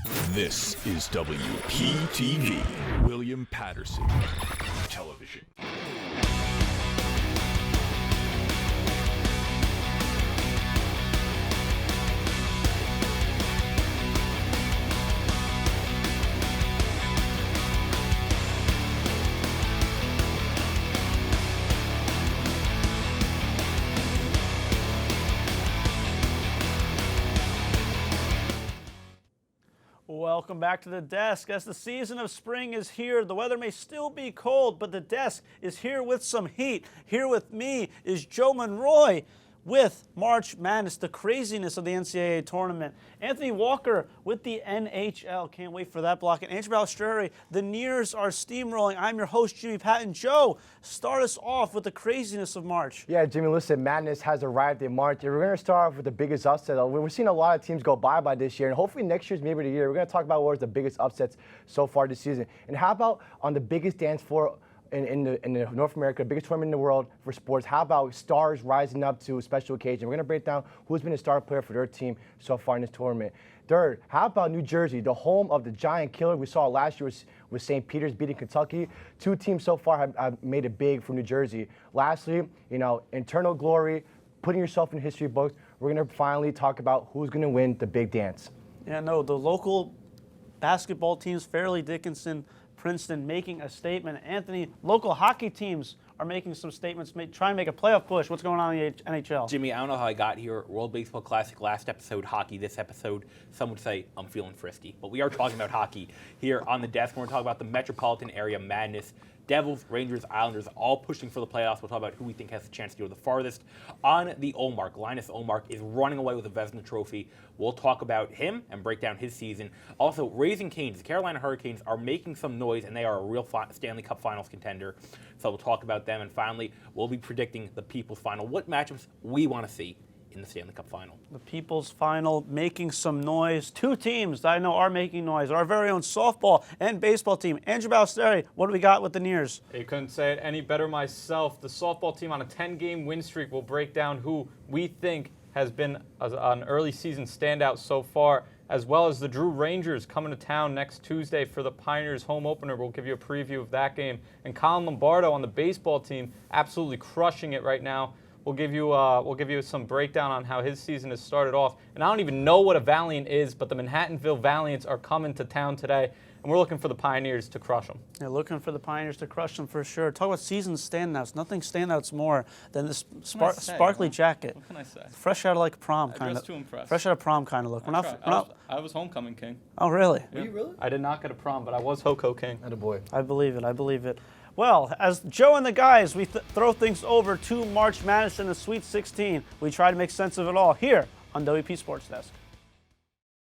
This is WPTV, William Patterson Television. Welcome back to the desk. As the season of spring is here, the weather may still be cold, but the desk is here with some heat. Here with me is Joe Monroig with March Madness, the craziness of the NCAA tournament. Anthony Walker with the NHL. Can't wait for that block. And Andrew Ballistreri, the Nears are steamrolling. I'm your host, Jimmy Patton. Joe, start us off with the craziness of March. Yeah, Jimmy, listen, Madness has arrived in March. We're going to start off with the biggest upset. We're seeing a lot of teams go by this year, and hopefully next year's maybe the year. We're going to talk about what was the biggest upsets so far this season. And how about on the biggest dance floor in the North America, biggest tournament in the world for sports? How about stars rising up to a special occasion? We're going to break down who's been a star player for their team so far in this tournament. Third, how about New Jersey, the home of the giant killer? We saw last year with St. Peter's beating Kentucky. Two teams so far have made it big for New Jersey. Lastly, internal glory, putting yourself in history books. We're going to finally talk about who's going to win the big dance. Yeah, no, the local basketball teams, Fairleigh Dickinson, Princeton, making a statement. Anthony, local hockey teams are making some statements, trying to make a playoff push. What's going on in the NHL? Jimmy, I don't know how I got here. World Baseball Classic last episode, hockey this episode. Some would say I'm feeling frisky. But we are talking about hockey here on the desk. We're going to talk about the metropolitan area madness. Devils, Rangers, Islanders, all pushing for the playoffs. We'll talk about who we think has a chance to go the farthest. On the Ullmark, Linus Ullmark is running away with the Vezina Trophy. We'll talk about him and break down his season. Also, Raising Cane's, the Carolina Hurricanes are making some noise, and they are a real Stanley Cup Finals contender. So we'll talk about them. And finally, we'll be predicting the People's Final, what matchups we want to see in the Stanley Cup Final. The People's Final making some noise. Two teams that I know are making noise. Our very own softball and baseball team. Andrew Ballistreri, what do we got with the Nears? You couldn't say it any better myself. The softball team on a 10-game win streak will break down who we think has been an early season standout so far, as well as the Drew Rangers coming to town next Tuesday for the Pioneers home opener. We'll give you a preview of that game. And Colin Lombardo on the baseball team, absolutely crushing it right now. We'll give you some breakdown on how his season has started off. And I don't even know what a Valiant is, but the Manhattanville Valiants are coming to town today, and we're looking for the Pioneers to crush them. Yeah, looking for the Pioneers to crush them for sure. Talk about season standouts. Nothing standouts more than this sparkly jacket. What can I say? Fresh out of like prom kind of. I dressed to impress. Fresh out of prom kind of look. I was homecoming king. Oh, really? Yeah. Were you really? I did not get a prom, but I was Hoko King. Attaboy. I believe it. Well, as Joe and the guys, we throw things over to March Madness in the Sweet 16. We try to make sense of it all here on WP Sports Desk.